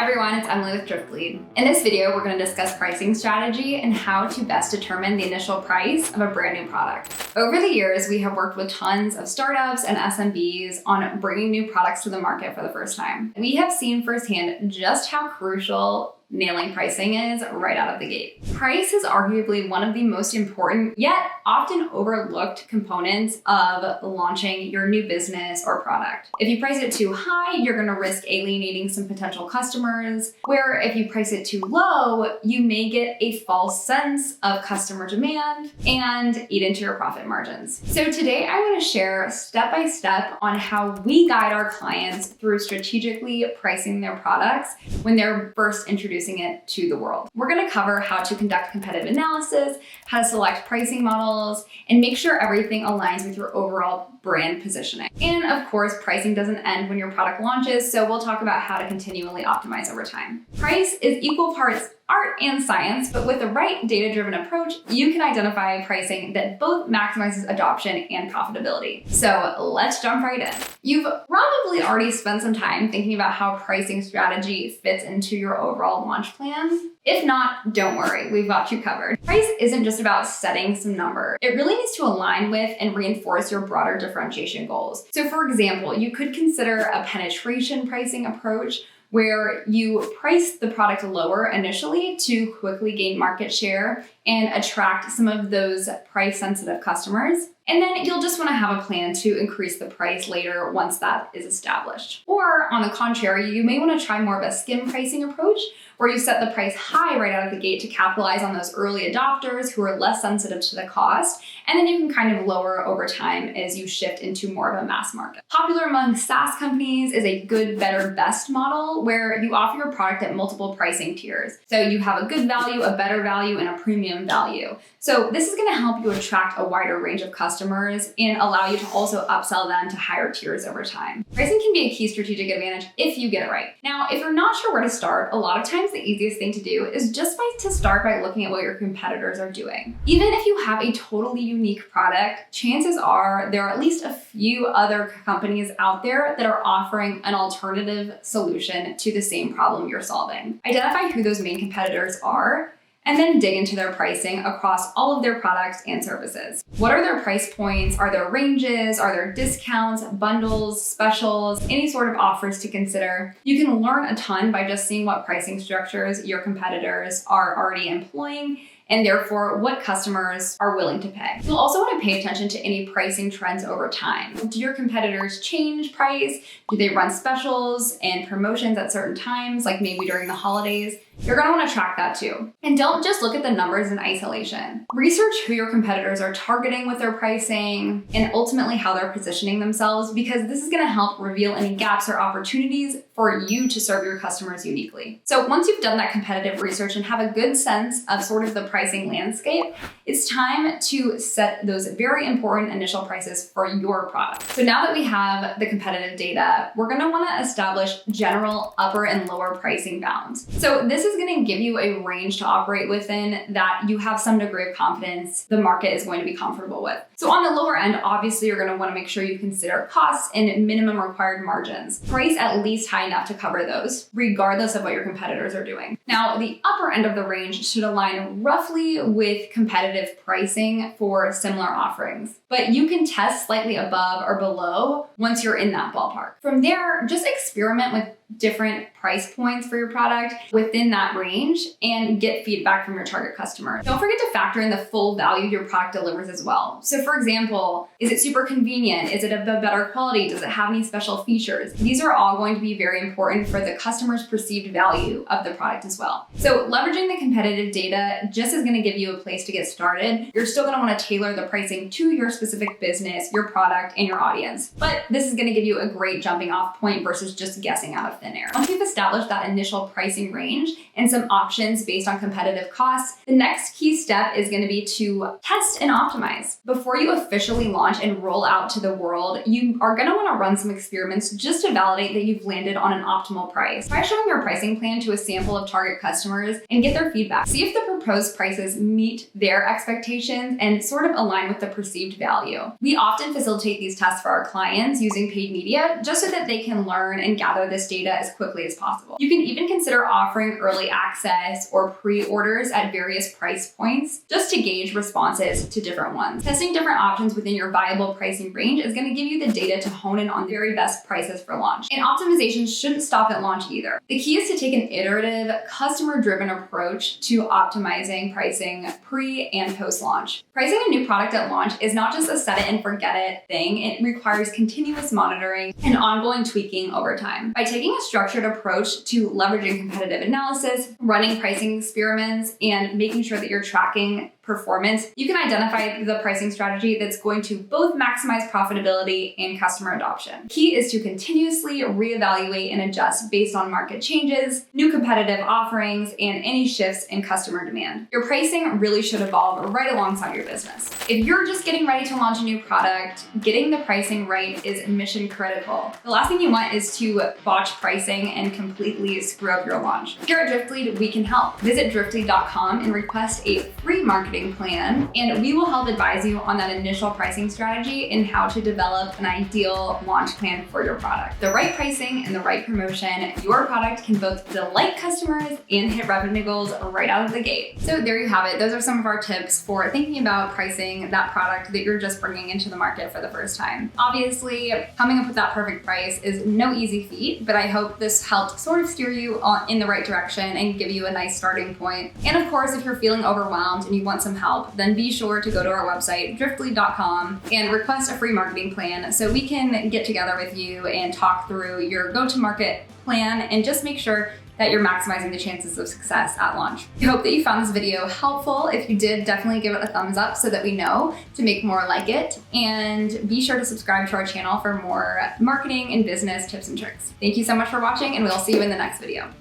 everyone, it's Emily with DriftLead. In this video, we're going to discuss pricing strategy and how to best determine the initial price of a brand new product. Over the years, we have worked with tons of startups and SMBs on bringing new products to the market for the first time. We have seen firsthand just how crucial nailing pricing is right out of the gate. Price is arguably one of the most important, yet often overlooked components of launching your new business or product. If you price it too high, you're gonna risk alienating some potential customers, where if you price it too low, you may get a false sense of customer demand and eat into your profit margins. So today I wanna share step-by-step on how we guide our clients through strategically pricing their products when they're first introducing it to the world. We're going to cover how to conduct competitive analysis, how to select pricing models, and make sure everything aligns with your overall brand positioning. And of course, pricing doesn't end when your product launches, so we'll talk about how to continually optimize over time. Price is equal parts art and science, but with the right data-driven approach, you can identify pricing that both maximizes adoption and profitability. So let's jump right in. You've probably already spent some time thinking about how pricing strategy fits into your overall launch plans. If not, don't worry, we've got you covered. Price isn't just about setting some number. It really needs to align with and reinforce your broader differentiation goals. So for example, you could consider a penetration pricing approach where you price the product lower initially to quickly gain market share and attract some of those price-sensitive customers. And then you'll just want to have a plan to increase the price later once that is established. Or on the contrary, you may want to try more of a skim pricing approach where you set the price high right out of the gate to capitalize on those early adopters who are less sensitive to the cost. And then you can kind of lower over time as you shift into more of a mass market. Popular among SaaS companies is a good, better, best model where you offer your product at multiple pricing tiers. So you have a good value, a better value, and a premium value. So this is going to help you attract a wider range of customers and allow you to also upsell them to higher tiers over time. Pricing can be a key strategic advantage if you get it right. Now, if you're not sure where to start, a lot of times the easiest thing to do is just to start by looking at what your competitors are doing. Even if you have a totally unique product, chances are there are at least a few other companies out there that are offering an alternative solution to the same problem you're solving. Identify who those main competitors are, and then dig into their pricing across all of their products and services. What are their price points? Are there ranges? Are there discounts, bundles, specials, any sort of offers to consider? You can learn a ton by just seeing what pricing structures your competitors are already employing, and therefore what customers are willing to pay. You'll also want to pay attention to any pricing trends over time. Do your competitors change price? Do they run specials and promotions at certain times, like maybe during the holidays? You're going to want to track that too. And don't just look at the numbers in isolation. Research who your competitors are targeting with their pricing and ultimately how they're positioning themselves, because this is going to help reveal any gaps or opportunities for you to serve your customers uniquely. So once you've done that competitive research and have a good sense of sort of the pricing landscape, it's time to set those very important initial prices for your product. So now that we have the competitive data, we're going to want to establish general upper and lower pricing bounds. So this is going to give you a range to operate within that you have some degree of confidence the market is going to be comfortable with. So on the lower end, obviously you're going to want to make sure you consider costs and minimum required margins. Price at least high enough to cover those, regardless of what your competitors are doing. Now, the upper end of the range should align roughly with competitive pricing for similar offerings, but you can test slightly above or below once you're in that ballpark. From there, just experiment with different price points for your product within that range and get feedback from your target customer. Don't forget to factor in the full value your product delivers as well. So for example, is it super convenient? Is it of better quality? Does it have any special features? These are all going to be very important for the customer's perceived value of the product as well. So leveraging the competitive data just is going to give you a place to get started. You're still going to want to tailor the pricing to your specific business, your product, and your audience. But this is going to give you a great jumping off point versus just guessing out of thin air. Once you've established that initial pricing range and some options based on competitive costs, the next key step is going to be to test and optimize. Before you officially launch and roll out to the world, you are going to want to run some experiments just to validate that you've landed on an optimal price. Try showing your pricing plan to a sample of target customers and get their feedback. See if the proposed prices meet their expectations and sort of align with the perceived value. We often facilitate these tests for our clients using paid media just so that they can learn and gather this data data as quickly as possible. You can even consider offering early access or pre-orders at various price points just to gauge responses to different ones. Testing different options within your viable pricing range is going to give you the data to hone in on the very best prices for launch. And optimization shouldn't stop at launch either. The key is to take an iterative, customer-driven approach to optimizing pricing pre and post-launch. Pricing a new product at launch is not just a set it and forget it thing. It requires continuous monitoring and ongoing tweaking over time. By taking a structured approach to leveraging competitive analysis, running pricing experiments, and making sure that you're tracking performance, you can identify the pricing strategy that's going to both maximize profitability and customer adoption. Key is to continuously reevaluate and adjust based on market changes, new competitive offerings, and any shifts in customer demand. Your pricing really should evolve right alongside your business. If you're just getting ready to launch a new product, getting the pricing right is mission critical. The last thing you want is to botch pricing and completely screw up your launch. Here at DriftLead, we can help. Visit DriftLead.com and request a free marketing plan, and we will help advise you on that initial pricing strategy and how to develop an ideal launch plan for your product. The right pricing and the right promotion, your product can both delight customers and hit revenue goals right out of the gate. So there you have it. Those are some of our tips for thinking about pricing that product that you're just bringing into the market for the first time. Obviously, coming up with that perfect price is no easy feat, but I hope this helped sort of steer you in the right direction and give you a nice starting point. And of course, if you're feeling overwhelmed and you want some help, then be sure to go to our website, driftlead.com, and request a free marketing plan so we can get together with you and talk through your go-to-market plan and just make sure that you're maximizing the chances of success at launch. I hope that you found this video helpful. If you did, definitely give it a thumbs up so that we know to make more like it. And be sure to subscribe to our channel for more marketing and business tips and tricks. Thank you so much for watching, and we'll see you in the next video.